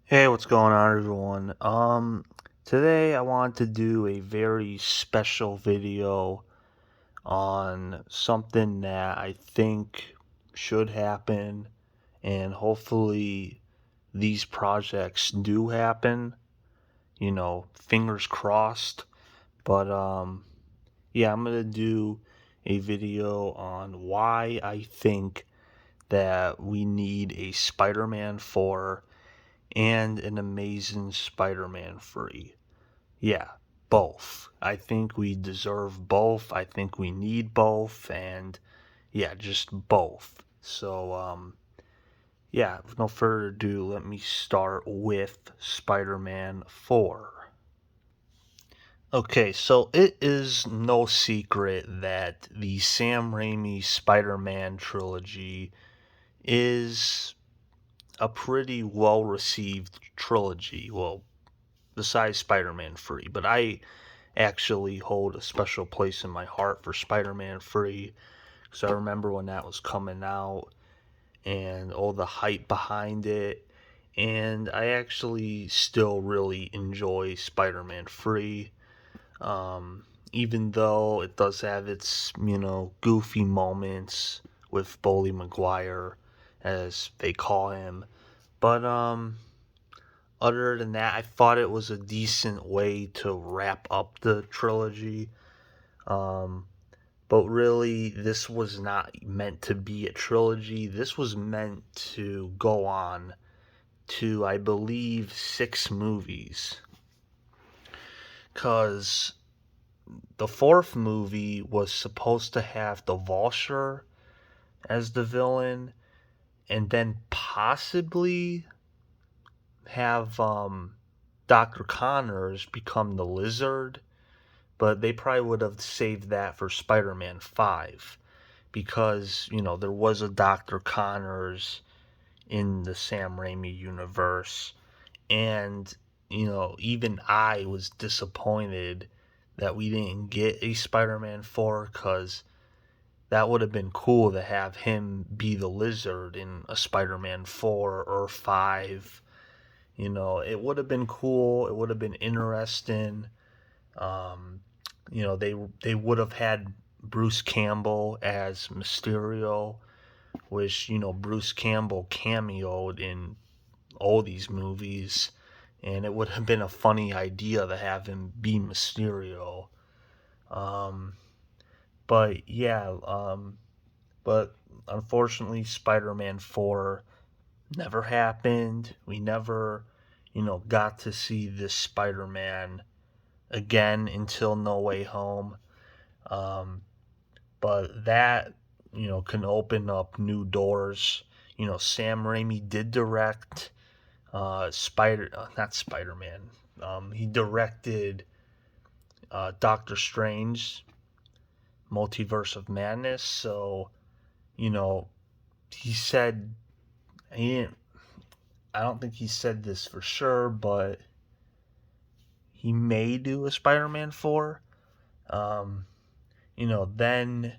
Hey, what's going on, everyone? Today I want to do a very special video on something that I think should happen, and hopefully these projects do happen. Fingers crossed. But yeah, I'm gonna do a video on why I think that we need a Spider-Man 4 and an Amazing Spider-Man free. Yeah, both. I think we deserve both. I think we need both, and yeah, just both. So, yeah, with no further ado, let me start with Spider-Man 4. Okay, so it is no secret that the Sam Raimi Spider-Man trilogy is a pretty well received trilogy. Well, besides Spider-Man 3, but I actually hold a special place in my heart for Spider-Man 3 because I remember when that was coming out and all the hype behind it, and I actually still really enjoy Spider-Man 3. Even though it does have its, goofy moments with Bully Maguire, as they call him. But other than that, I thought it was a decent way to wrap up the trilogy. Um, but really, this was not meant to be a trilogy. This was meant to go on to, I believe, 6 movies. Because the fourth movie was supposed to have the Vulture as the villain, and then possibly have Dr. Connors become the Lizard, but they probably would have saved that for Spider-Man 5 because, there was a Dr. Connors in the Sam Raimi universe, and, even I was disappointed that we didn't get a Spider-Man 4 because that would have been cool to have him be the Lizard in a Spider-Man 4 or 5. It would have been cool. It would have been interesting. Um, they would have had Bruce Campbell as Mysterio, which Bruce Campbell cameoed in all these movies, and it would have been a funny idea to have him be Mysterio. Um, but yeah, but unfortunately, Spider-Man 4 never happened. We never, got to see this Spider-Man again until No Way Home. Um, but that, can open up new doors. Sam Raimi did direct not Spider-Man. He directed Doctor Strange, Multiverse of Madness. So, you know, he said he didn't. I don't think he said this for sure, but he may do a Spider-Man 4. Um, then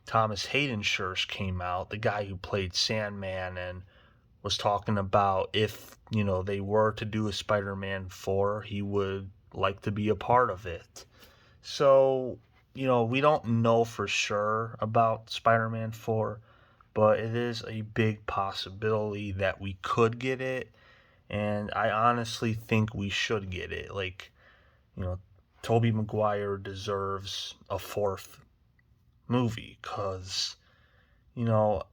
Thomas Hayden Church came out, the guy who played Sandman, and was talking about if, they were to do a Spider-Man 4, he would like to be a part of it. So, we don't know for sure about Spider-Man 4, but it is a big possibility that we could get it, and I honestly think we should get it. Like, you know, Tobey Maguire deserves a fourth movie because, you know,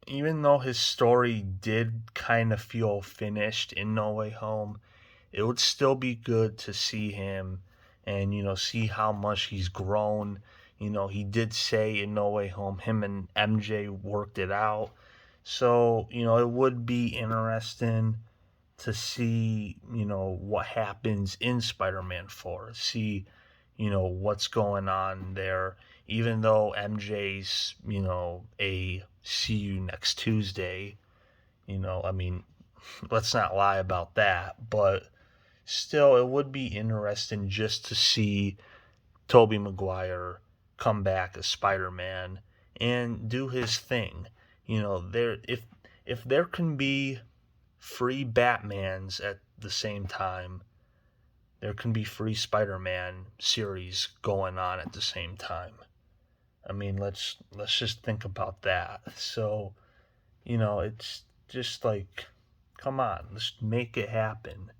even though his story did kind of feel finished in No Way Home, it would still be good to see him and, see how much he's grown. He did say in No Way Home, him and MJ worked it out. So, it would be interesting to see, what happens in Spider-Man 4. See, what's going on there. Even though MJ's, a see you next Tuesday, I mean, let's not lie about that. But still, it would be interesting just to see Tobey Maguire come back as Spider-Man and do his thing. There if there can be free Batmans at the same time. There can be free Spider-Man series going on at the same time. I mean, let's just think about that. So, it's just like, come on, let's make it happen.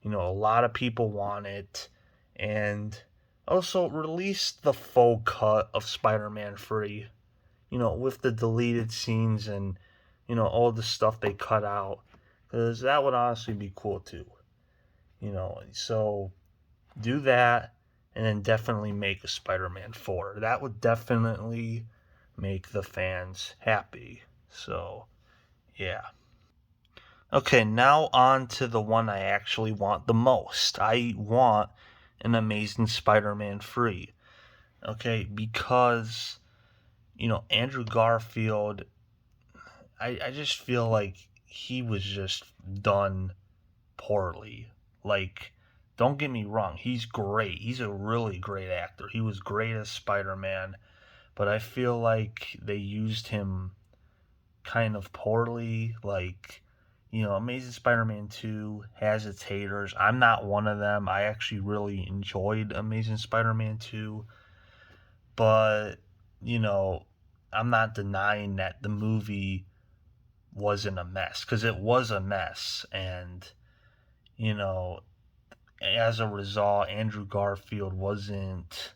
A lot of people want it, and also release the full cut of Spider-Man free. With the deleted scenes and all the stuff they cut out, because that would honestly be cool too. So do that, and then definitely make a Spider-Man 4. That would definitely make the fans happy. So, yeah. Okay, now on to the one I actually want the most. I want an Amazing Spider-Man free. Okay, because, Andrew Garfield, I just feel like he was just done poorly. Like, don't get me wrong, he's great. He's a really great actor. He was great as Spider Man, but I feel like they used him kind of poorly. Like, Amazing Spider Man 2 has its haters. I'm not one of them. I actually really enjoyed Amazing Spider Man 2, but, you know, I'm not denying that the movie wasn't a mess, because it was a mess. And, you know, as a result, Andrew Garfield wasn't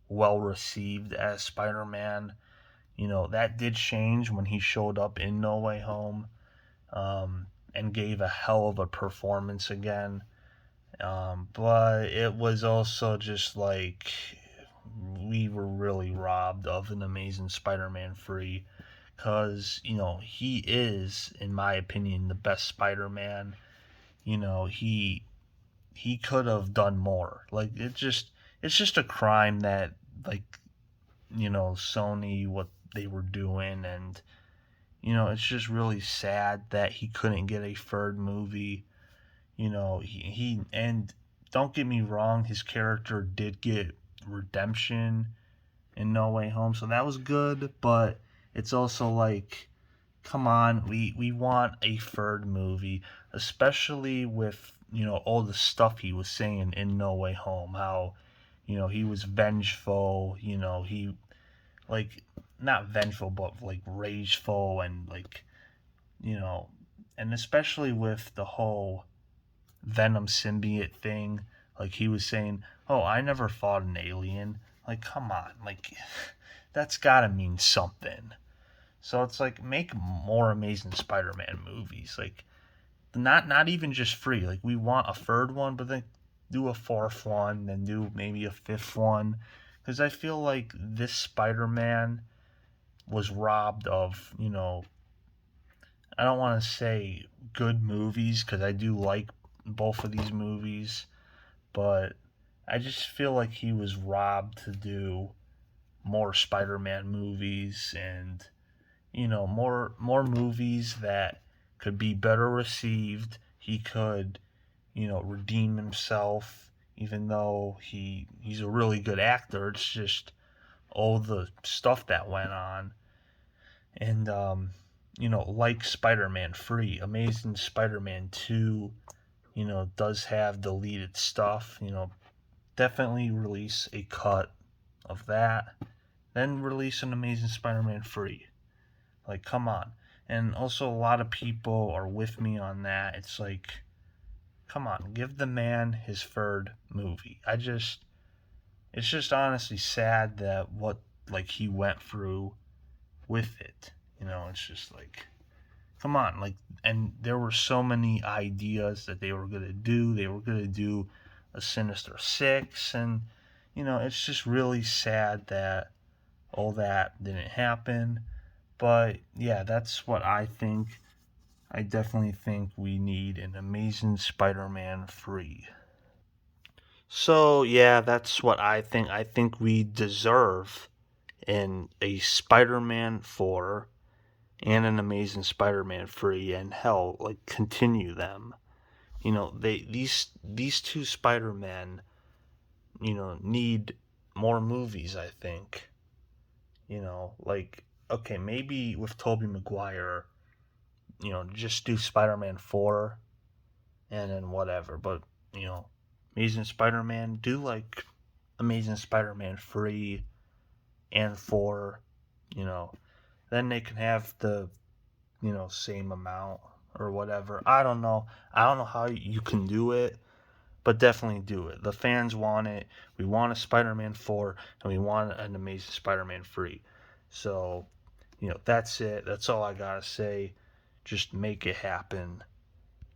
well received as Spider Man. That did change when he showed up in No Way Home, and gave a hell of a performance again. But it was also just like we were really robbed of an Amazing Spider Man free, because, he is, in my opinion, the best Spider Man. He could have done more. Like, it's just a crime that, like, Sony, what they were doing. And it's just really sad that he couldn't get a third movie. He and don't get me wrong, his character did get redemption in No Way Home, so that was good. But it's also like, come on, we want a third movie, especially with all the stuff he was saying in No Way Home. How he was vengeful. He, like, not vengeful, but like rageful. And, like, you know and especially with the whole Venom symbiote thing. Like, he was saying, "Oh, I never fought an alien." Like, come on, like, that's gotta mean something. So it's like, make more Amazing Spider-Man movies. Like, not even just free. Like, we want a third one, but then do a fourth one, then do maybe a fifth one, because I feel like this Spider-Man was robbed of, I don't want to say good movies, because I do like both of these movies, but I just feel like he was robbed to do more Spider-Man movies. And more movies that could be better received. He could redeem himself, even though he's a really good actor. It's just all the stuff that went on. And like Spider-Man 3, Amazing Spider-Man 2, does have deleted stuff. Definitely release a cut of that, then release an Amazing Spider-Man 3. Like, come on. And also, a lot of people are with me on that. It's like, come on, give the man his third movie. It's just honestly sad that what, like, he went through with it. It's just like, come on. Like, and there were so many ideas that they were gonna do. They were gonna do a Sinister Six, and it's just really sad that all that didn't happen. But yeah, that's what I think. I definitely think we need an Amazing Spider-Man 3. So yeah, that's what I think. I think we deserve a Spider-Man 4 and an Amazing Spider-Man 3, and hell, like, continue them. These two Spider-Men, need more movies, I think. Like, okay, maybe with Tobey Maguire, just do Spider-Man 4 and then whatever. But, you know, Amazing Spider-Man, do like Amazing Spider-Man 3 and 4, you know. Then they can have the, same amount or whatever. I don't know. I don't know how you can do it, but definitely do it. The fans want it. We want a Spider-Man 4 and we want an Amazing Spider-Man 3. So, that's it. That's all I got to say. Just make it happen.